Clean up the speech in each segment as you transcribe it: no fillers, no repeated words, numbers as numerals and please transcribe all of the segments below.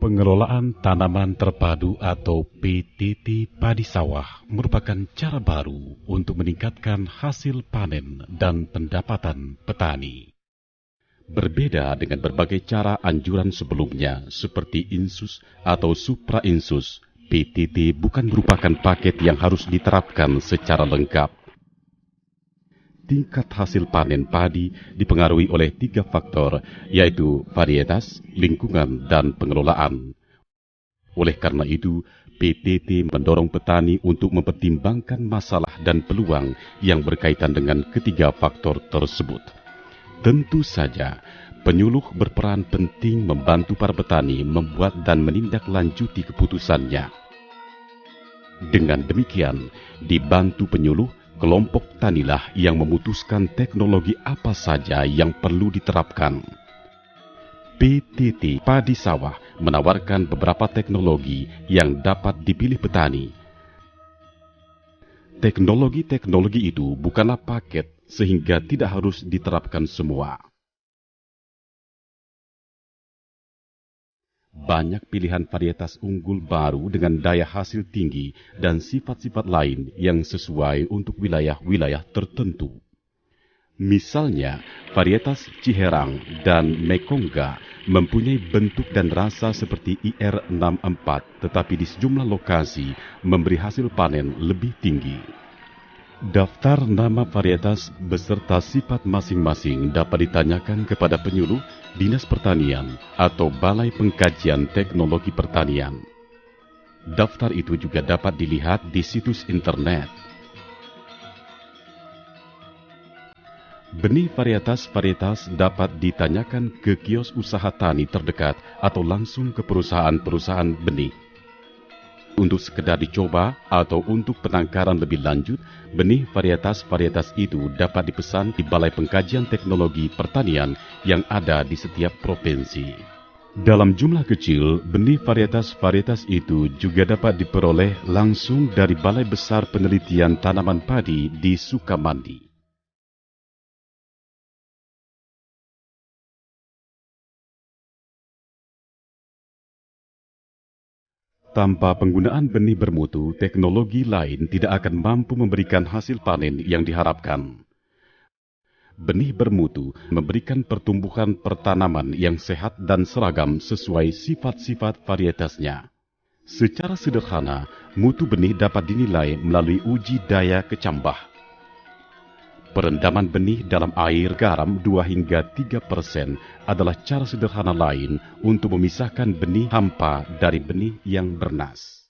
Pengelolaan tanaman terpadu atau PTT padi sawah merupakan cara baru untuk meningkatkan hasil panen dan pendapatan petani. Berbeda dengan berbagai cara anjuran sebelumnya seperti insus atau suprainsus, PTT bukan merupakan paket yang harus diterapkan secara lengkap. Tingkat hasil panen padi dipengaruhi oleh 3 faktor, yaitu varietas, lingkungan, dan pengelolaan. Oleh karena itu, PTT mendorong petani untuk mempertimbangkan masalah dan peluang yang berkaitan dengan ketiga faktor tersebut. Tentu saja, penyuluh berperan penting membantu para petani membuat dan menindaklanjuti keputusannya. Dengan demikian, dibantu penyuluh, kelompok tanilah yang memutuskan teknologi apa saja yang perlu diterapkan. PTT Padi Sawah menawarkan beberapa teknologi yang dapat dipilih petani. Teknologi-teknologi itu bukanlah paket sehingga tidak harus diterapkan semua. Banyak pilihan varietas unggul baru dengan daya hasil tinggi dan sifat-sifat lain yang sesuai untuk wilayah-wilayah tertentu. Misalnya, varietas Ciherang dan Mekongga mempunyai bentuk dan rasa seperti IR64, tetapi di sejumlah lokasi memberi hasil panen lebih tinggi. Daftar nama varietas beserta sifat masing-masing dapat ditanyakan kepada penyuluh Dinas Pertanian atau Balai Pengkajian Teknologi Pertanian. Daftar itu juga dapat dilihat di situs internet. Benih varietas-varietas dapat ditanyakan ke kios usaha tani terdekat atau langsung ke perusahaan-perusahaan benih. Untuk sekedar dicoba atau untuk penangkaran lebih lanjut, benih varietas-varietas itu dapat dipesan di Balai Pengkajian Teknologi Pertanian yang ada di setiap provinsi. Dalam jumlah kecil, benih varietas-varietas itu juga dapat diperoleh langsung dari Balai Besar Penelitian Tanaman Padi di Sukamandi. Tanpa penggunaan benih bermutu, teknologi lain tidak akan mampu memberikan hasil panen yang diharapkan. Benih bermutu memberikan pertumbuhan pertanaman yang sehat dan seragam sesuai sifat-sifat varietasnya. Secara sederhana, mutu benih dapat dinilai melalui uji daya kecambah. Perendaman benih dalam air garam 2 hingga 3% adalah cara sederhana lain untuk memisahkan benih hampa dari benih yang bernas.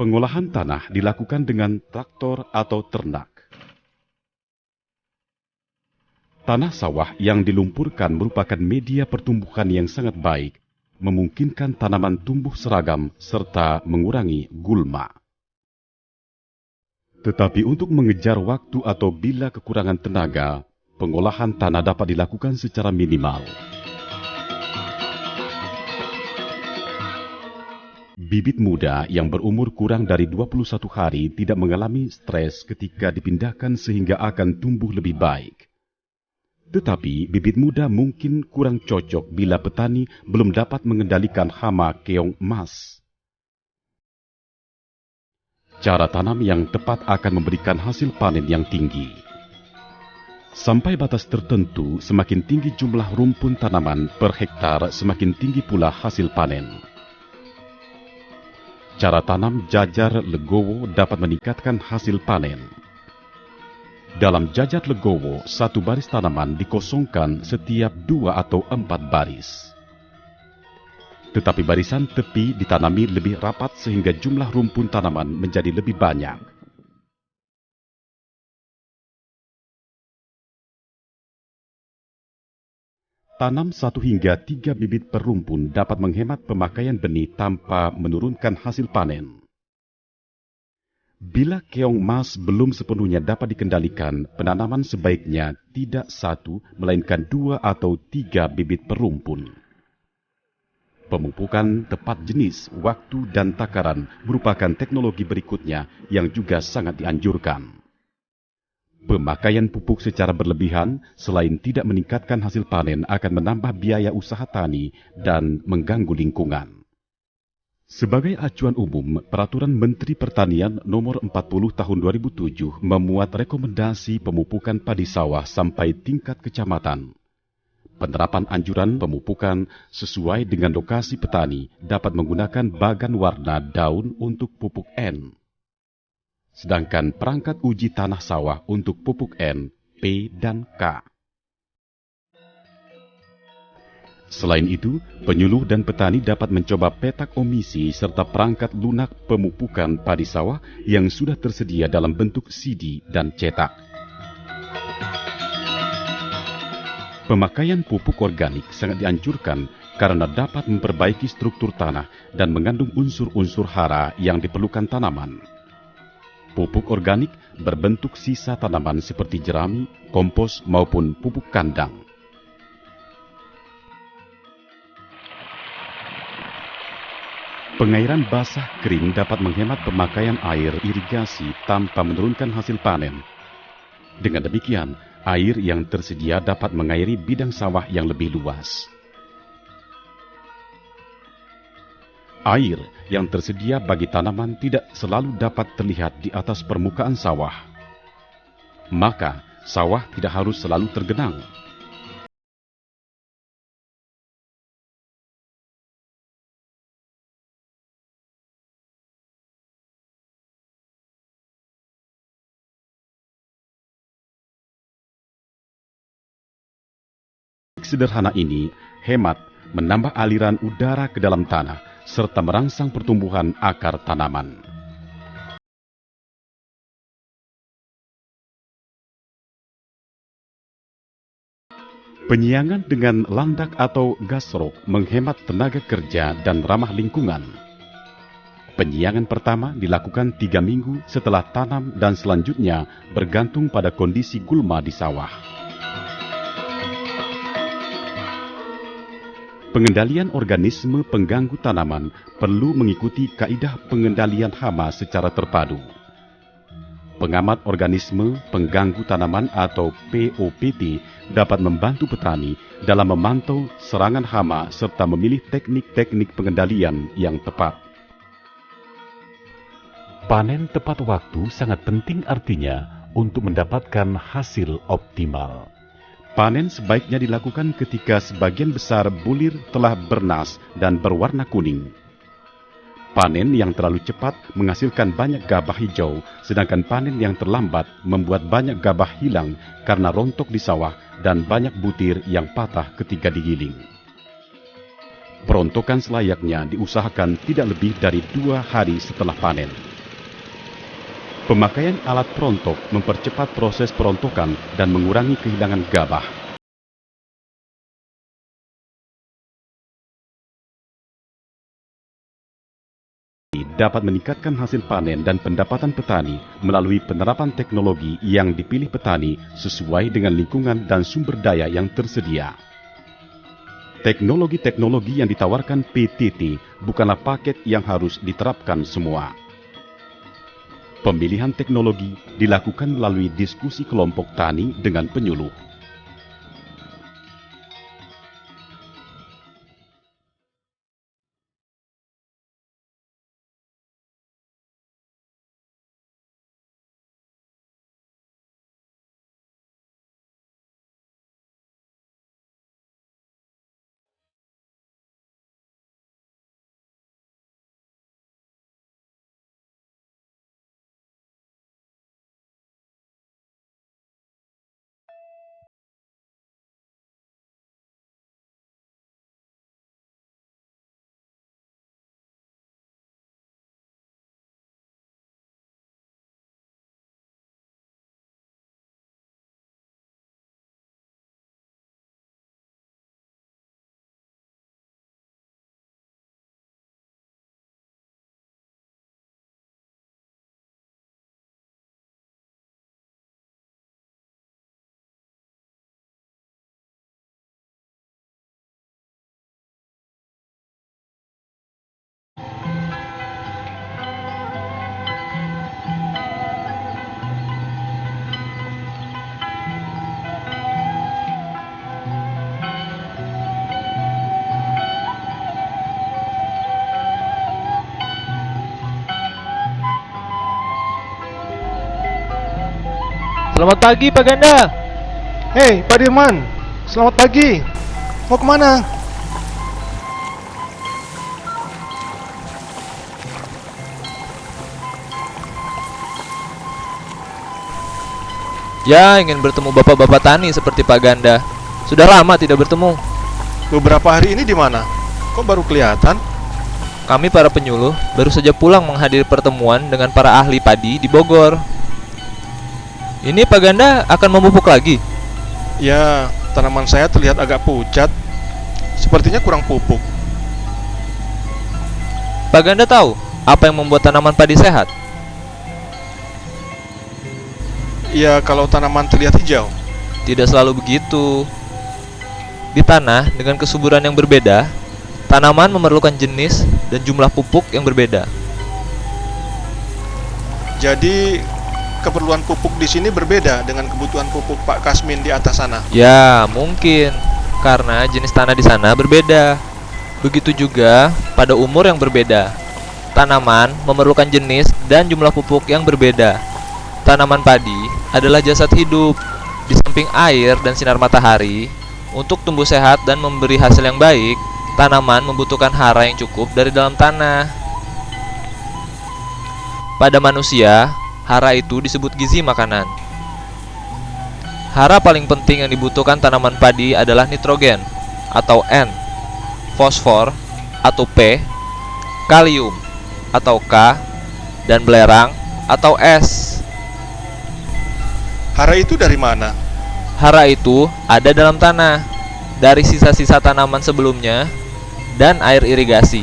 Pengolahan tanah dilakukan dengan traktor atau ternak. Tanah sawah yang dilumpurkan merupakan media pertumbuhan yang sangat baik, memungkinkan tanaman tumbuh seragam serta mengurangi gulma. Tetapi untuk mengejar waktu atau bila kekurangan tenaga, pengolahan tanah dapat dilakukan secara minimal. Bibit muda yang berumur kurang dari 21 hari tidak mengalami stres ketika dipindahkan sehingga akan tumbuh lebih baik. Tetapi bibit muda mungkin kurang cocok bila petani belum dapat mengendalikan hama keong emas. Cara tanam yang tepat akan memberikan hasil panen yang tinggi. Sampai batas tertentu, semakin tinggi jumlah rumpun tanaman per hektar, semakin tinggi pula hasil panen. Cara tanam jajar legowo dapat meningkatkan hasil panen. Dalam jajar legowo, 1 baris tanaman dikosongkan setiap 2 atau 4 baris. Tetapi barisan tepi ditanami lebih rapat sehingga jumlah rumpun tanaman menjadi lebih banyak. Tanam 1 hingga 3 bibit per rumpun dapat menghemat pemakaian benih tanpa menurunkan hasil panen. Bila keong emas belum sepenuhnya dapat dikendalikan, penanaman sebaiknya tidak 1, melainkan 2 atau 3 bibit per rumpun. Pemupukan tepat jenis, waktu, dan takaran merupakan teknologi berikutnya yang juga sangat dianjurkan. Pemakaian pupuk secara berlebihan selain tidak meningkatkan hasil panen akan menambah biaya usaha tani dan mengganggu lingkungan. Sebagai acuan umum, Peraturan Menteri Pertanian Nomor 40 Tahun 2007 memuat rekomendasi pemupukan padi sawah sampai tingkat kecamatan. Penerapan anjuran pemupukan sesuai dengan lokasi petani dapat menggunakan bagan warna daun untuk pupuk N. Sedangkan perangkat uji tanah sawah untuk pupuk N, P, dan K. Selain itu, penyuluh dan petani dapat mencoba petak omisi serta perangkat lunak pemupukan padi sawah yang sudah tersedia dalam bentuk CD dan cetak. Pemakaian pupuk organik sangat dianjurkan karena dapat memperbaiki struktur tanah dan mengandung unsur-unsur hara yang diperlukan tanaman. Pupuk organik berbentuk sisa tanaman seperti jerami, kompos, maupun pupuk kandang. Pengairan basah kering dapat menghemat pemakaian air irigasi tanpa menurunkan hasil panen. Dengan demikian, air yang tersedia dapat mengairi bidang sawah yang lebih luas. Air yang tersedia bagi tanaman tidak selalu dapat terlihat di atas permukaan sawah. Maka, sawah tidak harus selalu tergenang. Sederhana ini hemat menambah aliran udara ke dalam tanah serta merangsang pertumbuhan akar tanaman. Penyiangan dengan landak atau gasrok menghemat tenaga kerja dan ramah lingkungan. Penyiangan pertama dilakukan 3 minggu setelah tanam dan selanjutnya bergantung pada kondisi gulma di sawah. Pengendalian organisme pengganggu tanaman perlu mengikuti kaidah pengendalian hama secara terpadu. Pengamat organisme pengganggu tanaman atau POPT dapat membantu petani dalam memantau serangan hama serta memilih teknik-teknik pengendalian yang tepat. Panen tepat waktu sangat penting artinya untuk mendapatkan hasil optimal. Panen sebaiknya dilakukan ketika sebagian besar bulir telah bernas dan berwarna kuning. Panen yang terlalu cepat menghasilkan banyak gabah hijau, sedangkan panen yang terlambat membuat banyak gabah hilang karena rontok di sawah dan banyak butir yang patah ketika digiling. Perontokan selayaknya diusahakan tidak lebih dari 2 hari setelah panen. Pemakaian alat perontok mempercepat proses perontokan dan mengurangi kehilangan gabah. Dapat meningkatkan hasil panen dan pendapatan petani melalui penerapan teknologi yang dipilih petani sesuai dengan lingkungan dan sumber daya yang tersedia. Teknologi-teknologi yang ditawarkan PTT bukanlah paket yang harus diterapkan semua. Pemilihan teknologi dilakukan melalui diskusi kelompok tani dengan penyuluh. Selamat pagi Pak Ganda. Hei, Pak Dirman, selamat pagi. Mau kemana? Ya, ingin bertemu bapak-bapak tani seperti Pak Ganda. Sudah lama tidak bertemu. Beberapa hari ini di mana? Kok baru kelihatan? Kami para penyuluh baru saja pulang menghadiri pertemuan dengan para ahli padi di Bogor. Ini Pak Ganda akan memupuk lagi? Ya, tanaman saya terlihat agak pucat. Sepertinya kurang pupuk. Pak Ganda tahu apa yang membuat tanaman padi sehat? Ya, kalau tanaman terlihat hijau. Tidak selalu begitu. Di tanah dengan kesuburan yang berbeda, tanaman memerlukan jenis dan jumlah pupuk yang berbeda. Jadi, keperluan pupuk di sini berbeda dengan kebutuhan pupuk Pak Kasmin di atas sana. Ya, mungkin karena jenis tanah di sana berbeda. Begitu juga pada umur yang berbeda. Tanaman memerlukan jenis dan jumlah pupuk yang berbeda. Tanaman padi adalah jasad hidup. Di samping air dan sinar matahari, untuk tumbuh sehat dan memberi hasil yang baik, tanaman membutuhkan hara yang cukup dari dalam tanah. Pada manusia, hara itu disebut gizi makanan. Hara paling penting yang dibutuhkan tanaman padi adalah nitrogen atau N, fosfor atau P, kalium atau K, dan belerang atau S. Hara itu dari mana? Hara itu ada dalam tanah, dari sisa-sisa tanaman sebelumnya dan air irigasi.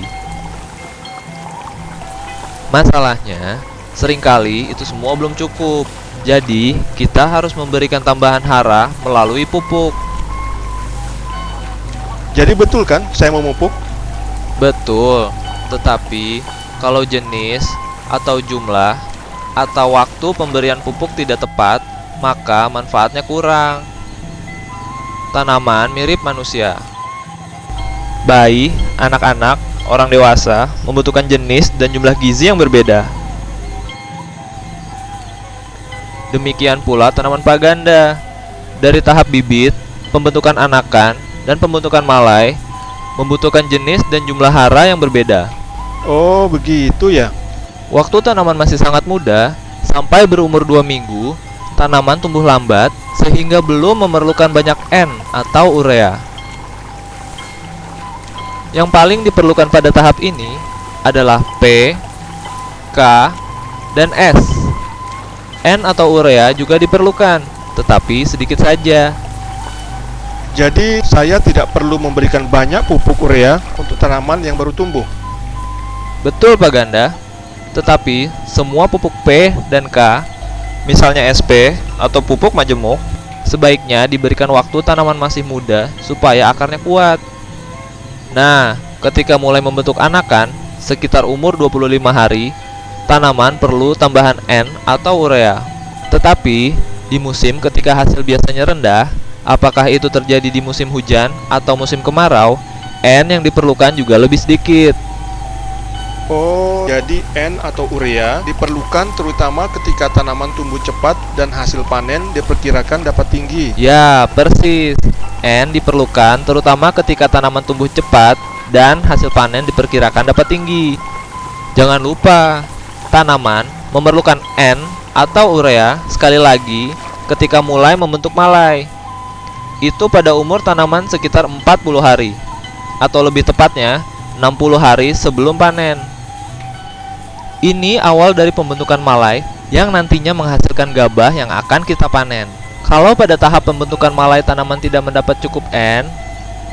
Masalahnya, seringkali itu semua belum cukup. Jadi, kita harus memberikan tambahan hara melalui pupuk. Jadi betul kan saya memupuk? Betul, tetapi kalau jenis atau jumlah atau waktu pemberian pupuk tidak tepat, maka manfaatnya kurang. Tanaman mirip manusia. Bayi, anak-anak, orang dewasa membutuhkan jenis dan jumlah gizi yang berbeda. Demikian pula tanaman Pak Ganda. Dari tahap bibit, pembentukan anakan, dan pembentukan malai membutuhkan jenis dan jumlah hara yang berbeda. Oh, begitu ya. Waktu tanaman masih sangat muda, sampai berumur 2 minggu, tanaman tumbuh lambat sehingga belum memerlukan banyak N atau urea. Yang paling diperlukan pada tahap ini adalah P, K, dan S. N atau urea juga diperlukan, tetapi sedikit saja. Jadi saya tidak perlu memberikan banyak pupuk urea untuk tanaman yang baru tumbuh. Betul Pak Ganda, tetapi semua pupuk P dan K, misalnya SP atau pupuk majemuk, sebaiknya diberikan waktu tanaman masih muda supaya akarnya kuat. Nah, ketika mulai membentuk anakan, sekitar umur 25 hari, tanaman perlu tambahan N atau urea. Tetapi, di musim ketika hasil biasanya rendah, apakah itu terjadi di musim hujan atau musim kemarau, N yang diperlukan juga lebih sedikit. Oh, jadi N atau urea diperlukan terutama ketika tanaman tumbuh cepat dan hasil panen diperkirakan dapat tinggi. Ya, persis. N diperlukan terutama ketika tanaman tumbuh cepat dan hasil panen diperkirakan dapat tinggi. Jangan lupa, tanaman memerlukan N atau urea sekali lagi ketika mulai membentuk malai. Itu pada umur tanaman sekitar 40 hari, atau lebih tepatnya 60 hari sebelum panen. Ini awal dari pembentukan malai yang nantinya menghasilkan gabah yang akan kita panen. Kalau pada tahap pembentukan malai tanaman tidak mendapat cukup N,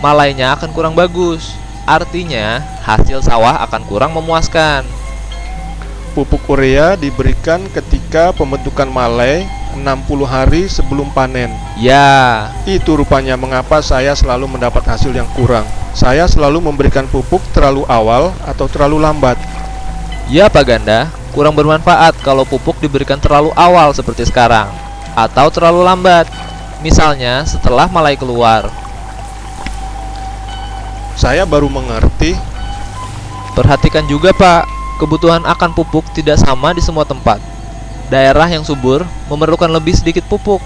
malainya akan kurang bagus. Artinya, hasil sawah akan kurang memuaskan. Pupuk urea diberikan ketika pembentukan malai 60 hari sebelum panen. Ya, Itu rupanya mengapa saya selalu mendapat hasil yang kurang. Saya selalu memberikan pupuk terlalu awal atau terlalu lambat. ya Pak Ganda, kurang bermanfaat kalau pupuk diberikan terlalu awal seperti sekarang, atau terlalu lambat, misalnya setelah malai keluar. Saya baru mengerti. Perhatikan juga Pak, kebutuhan akan pupuk tidak sama di semua tempat. Daerah yang subur memerlukan lebih sedikit pupuk.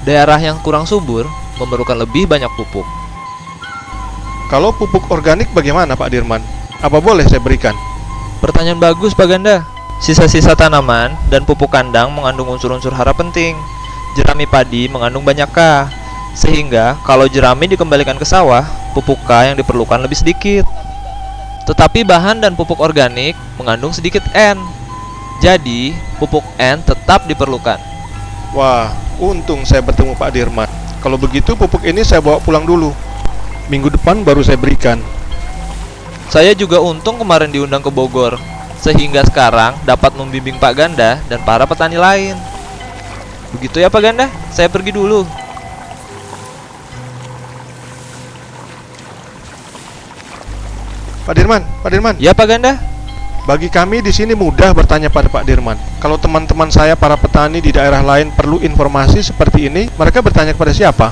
Daerah yang kurang subur memerlukan lebih banyak pupuk. Kalau pupuk organik bagaimana Pak Dirman? Apa boleh saya berikan? Pertanyaan bagus Pak Ganda. Sisa-sisa tanaman dan pupuk kandang mengandung unsur-unsur hara penting. Jerami padi mengandung banyak K, sehingga kalau jerami dikembalikan ke sawah, pupuk K yang diperlukan lebih sedikit. Tetapi bahan dan pupuk organik mengandung sedikit N. Jadi, pupuk N tetap diperlukan. Wah, untung saya bertemu Pak Dirman. Kalau begitu pupuk ini saya bawa pulang dulu. Minggu depan baru saya berikan. Saya juga untung kemarin diundang ke Bogor, sehingga sekarang dapat membimbing Pak Ganda dan para petani lain. Begitu ya Pak Ganda, saya pergi dulu. Pak Dirman. Ya Pak Ganda. Bagi kami di sini mudah bertanya pada Pak Dirman. Kalau teman-teman saya para petani di daerah lain perlu informasi seperti ini, mereka bertanya kepada siapa?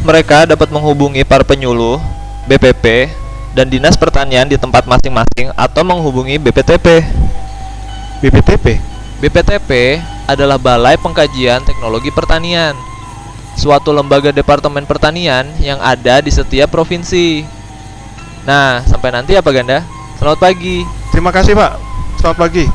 Mereka dapat menghubungi para penyuluh, BPP, dan Dinas Pertanian di tempat masing-masing atau menghubungi BPTP. BPTP? BPTP adalah Balai Pengkajian Teknologi Pertanian, suatu lembaga departemen pertanian yang ada di setiap provinsi. Nah, sampai nanti ya Pak Ganda. Selamat pagi. Terima kasih Pak. Selamat pagi.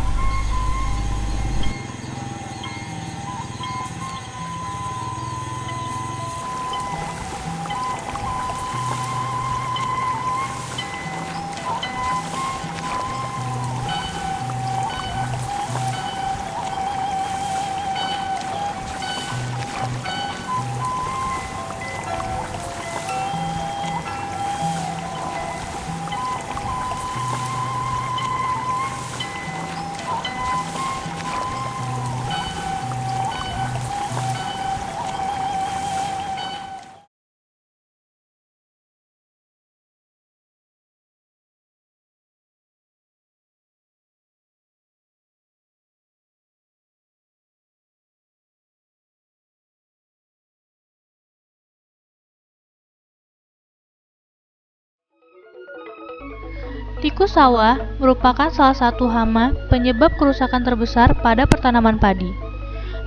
Tikus sawah merupakan salah satu hama penyebab kerusakan terbesar pada pertanaman padi.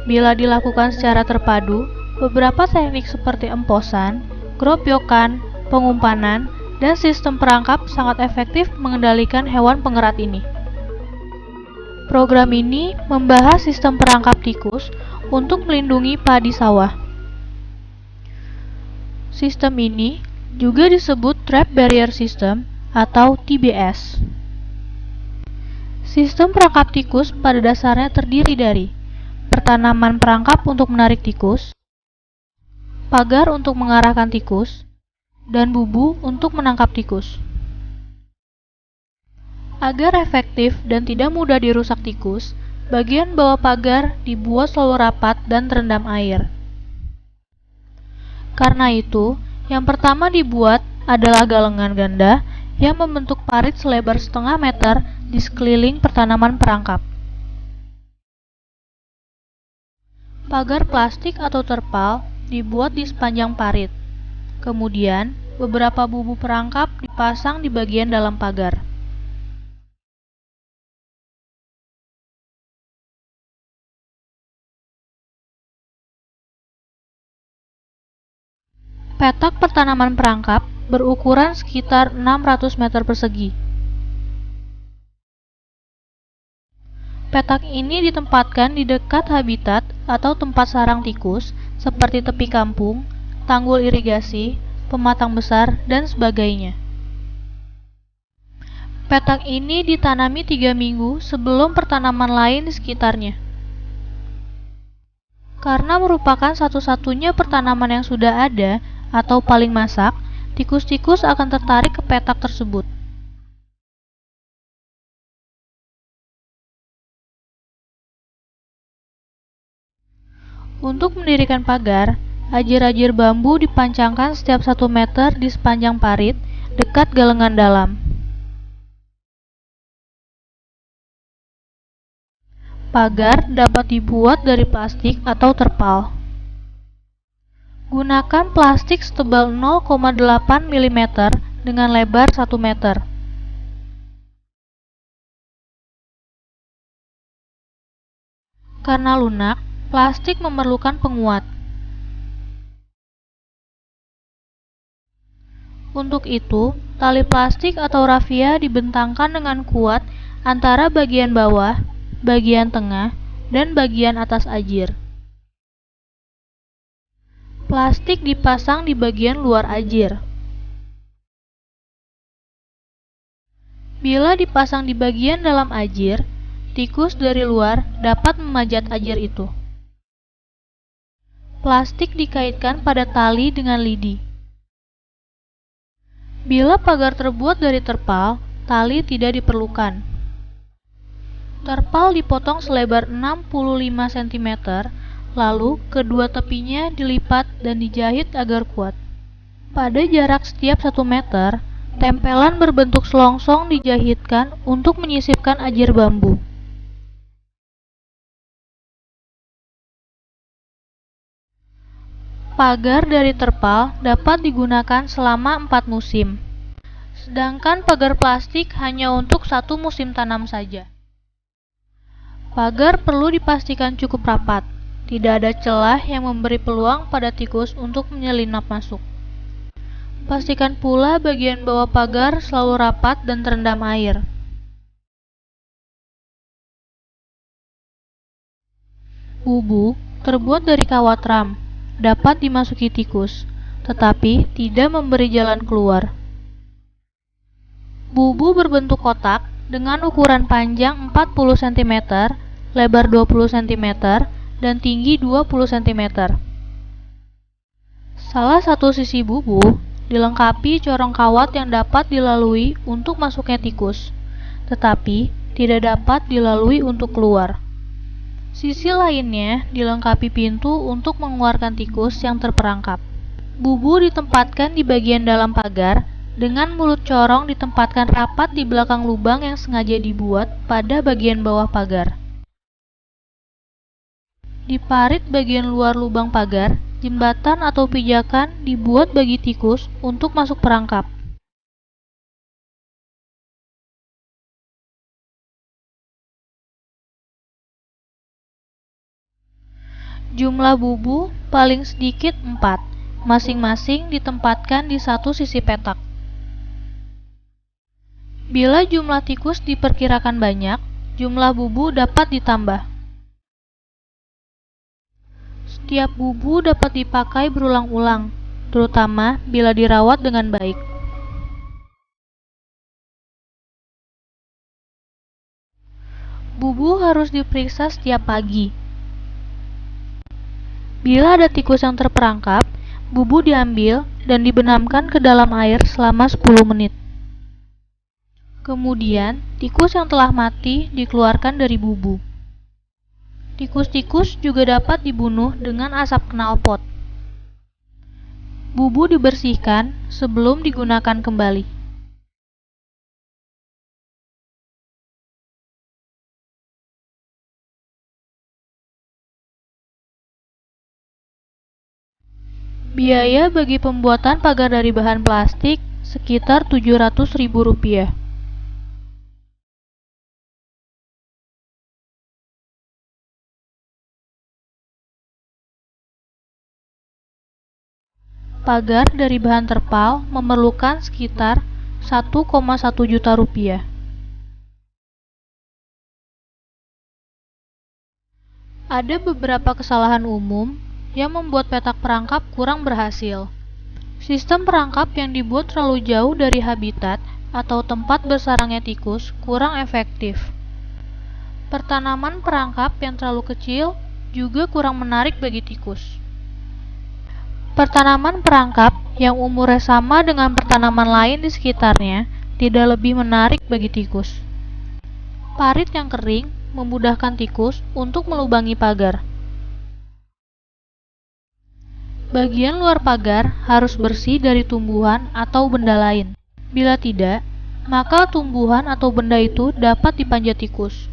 Bila dilakukan secara terpadu, beberapa teknik seperti emposan, keropyokan, pengumpangan, dan sistem perangkap sangat efektif mengendalikan hewan pengerat ini. Program ini membahas sistem perangkap tikus untuk melindungi padi sawah. Sistem ini juga disebut Trap Barrier System atau TBS. Sistem perangkap tikus pada dasarnya terdiri dari pertanaman perangkap untuk menarik tikus, pagar untuk mengarahkan tikus, dan bubu untuk menangkap tikus. Agar efektif dan tidak mudah dirusak tikus, bagian bawah pagar dibuat selalu rapat dan terendam air. Karena itu, yang pertama dibuat adalah galengan ganda yang membentuk parit selebar setengah meter di sekeliling pertanaman perangkap. Pagar plastik atau terpal dibuat di sepanjang parit. Kemudian, beberapa bubu perangkap dipasang di bagian dalam pagar. Petak pertanaman perangkap berukuran sekitar 600 meter persegi. Petak ini ditempatkan di dekat habitat atau tempat sarang tikus seperti tepi kampung, tanggul irigasi, pematang besar, dan sebagainya. Petak ini ditanami 3 minggu sebelum pertanaman lain di sekitarnya. Karena merupakan satu-satunya pertanaman yang sudah ada atau paling masak, tikus-tikus akan tertarik ke petak tersebut. Untuk mendirikan pagar, ajir-ajir bambu dipancangkan setiap 1 meter di sepanjang parit dekat galengan dalam. Pagar dapat dibuat dari plastik atau terpal. Gunakan plastik setebal 0,8 mm dengan lebar 1 meter. Karena lunak, plastik memerlukan penguat. Untuk itu, tali plastik atau rafia dibentangkan dengan kuat antara bagian bawah, bagian tengah, dan bagian atas ajir. Plastik dipasang di bagian luar ajir. Bila dipasang di bagian dalam ajir, tikus dari luar dapat memajat ajir itu. Plastik dikaitkan pada tali dengan lidi. Bila pagar terbuat dari terpal, tali tidak diperlukan. Terpal dipotong selebar 65 cm, lalu kedua tepinya dilipat dan dijahit agar kuat. Pada jarak setiap 1 meter, tempelan berbentuk selongsong dijahitkan untuk menyisipkan ajir bambu. Pagar dari terpal dapat digunakan selama 4 musim, sedangkan pagar plastik hanya untuk 1 musim tanam saja. Pagar perlu dipastikan cukup rapat, tidak ada celah yang memberi peluang pada tikus untuk menyelinap masuk. Pastikan pula bagian bawah pagar selalu rapat dan terendam air. Bubu terbuat dari kawat ram, dapat dimasuki tikus, tetapi tidak memberi jalan keluar. Bubu berbentuk kotak dengan ukuran panjang 40 cm, lebar 20 cm, dan tinggi 20 cm. Salah satu sisi bubu dilengkapi corong kawat yang dapat dilalui untuk masuknya tikus, tetapi tidak dapat dilalui untuk keluar. Sisi lainnya dilengkapi pintu untuk mengeluarkan tikus yang terperangkap. Bubu ditempatkan di bagian dalam pagar, dengan mulut corong ditempatkan rapat di belakang lubang yang sengaja dibuat pada bagian bawah pagar. Di parit bagian luar lubang pagar, jembatan atau pijakan dibuat bagi tikus untuk masuk perangkap. Jumlah bubu paling sedikit 4, masing-masing ditempatkan di satu sisi petak. Bila jumlah tikus diperkirakan banyak, jumlah bubu dapat ditambah. Setiap bubu dapat dipakai berulang-ulang, terutama bila dirawat dengan baik. Bubu harus diperiksa setiap pagi. Bila ada tikus yang terperangkap, bubu diambil dan dibenamkan ke dalam air selama 10 menit. Kemudian, tikus yang telah mati dikeluarkan dari bubu. Tikus-tikus juga dapat dibunuh dengan asap knalpot. Bubu dibersihkan sebelum digunakan kembali. Biaya bagi pembuatan pagar dari bahan plastik sekitar Rp700.000. Pagar dari bahan terpal memerlukan sekitar Rp1,1 juta. Ada beberapa kesalahan umum yang membuat petak perangkap kurang berhasil. Sistem perangkap yang dibuat terlalu jauh dari habitat atau tempat bersarangnya tikus kurang efektif. Pertanaman perangkap yang terlalu kecil juga kurang menarik bagi tikus. Pertanaman perangkap yang umurnya sama dengan pertanaman lain di sekitarnya tidak lebih menarik bagi tikus. Parit yang kering memudahkan tikus untuk melubangi pagar. Bagian luar pagar harus bersih dari tumbuhan atau benda lain. Bila tidak, maka tumbuhan atau benda itu dapat dipanjat tikus.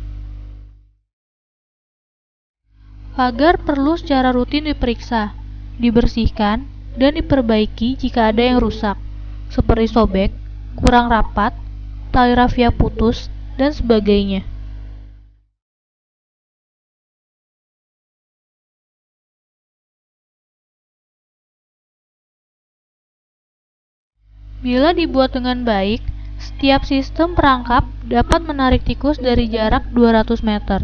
Pagar perlu secara rutin diperiksa, dibersihkan, dan diperbaiki jika ada yang rusak, seperti sobek, kurang rapat, tali rafia putus, dan sebagainya. Bila dibuat dengan baik, setiap sistem perangkap dapat menarik tikus dari jarak 200 meter.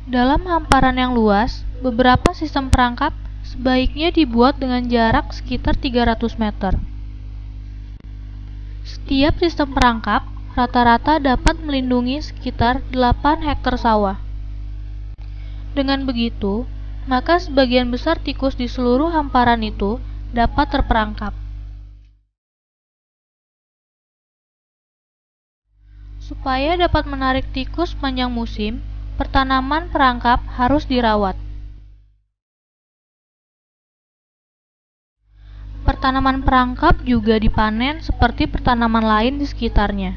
Dalam hamparan yang luas, beberapa sistem perangkap sebaiknya dibuat dengan jarak sekitar 300 meter. Setiap sistem perangkap rata-rata dapat melindungi sekitar 8 hektar sawah. Dengan begitu, maka sebagian besar tikus di seluruh hamparan itu dapat terperangkap. Supaya dapat menarik tikus sepanjang musim, pertanaman perangkap harus dirawat. Pertanaman perangkap juga dipanen seperti pertanaman lain di sekitarnya.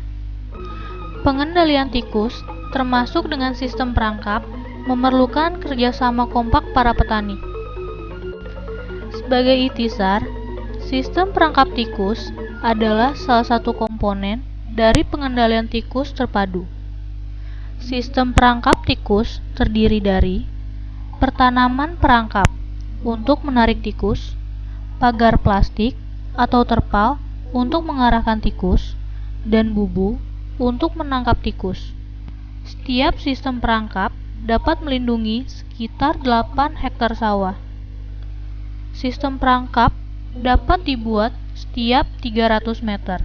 Pengendalian tikus, termasuk dengan sistem perangkap, memerlukan kerjasama kompak para petani. Sebagai ikhtisar, sistem perangkap tikus adalah salah satu komponen dari pengendalian tikus terpadu. Sistem perangkap tikus terdiri dari pertanaman perangkap untuk menarik tikus, pagar plastik atau terpal untuk mengarahkan tikus, dan bubu untuk menangkap tikus. Setiap sistem perangkap dapat melindungi sekitar 8 hektar sawah. Sistem perangkap dapat dibuat setiap 300 meter.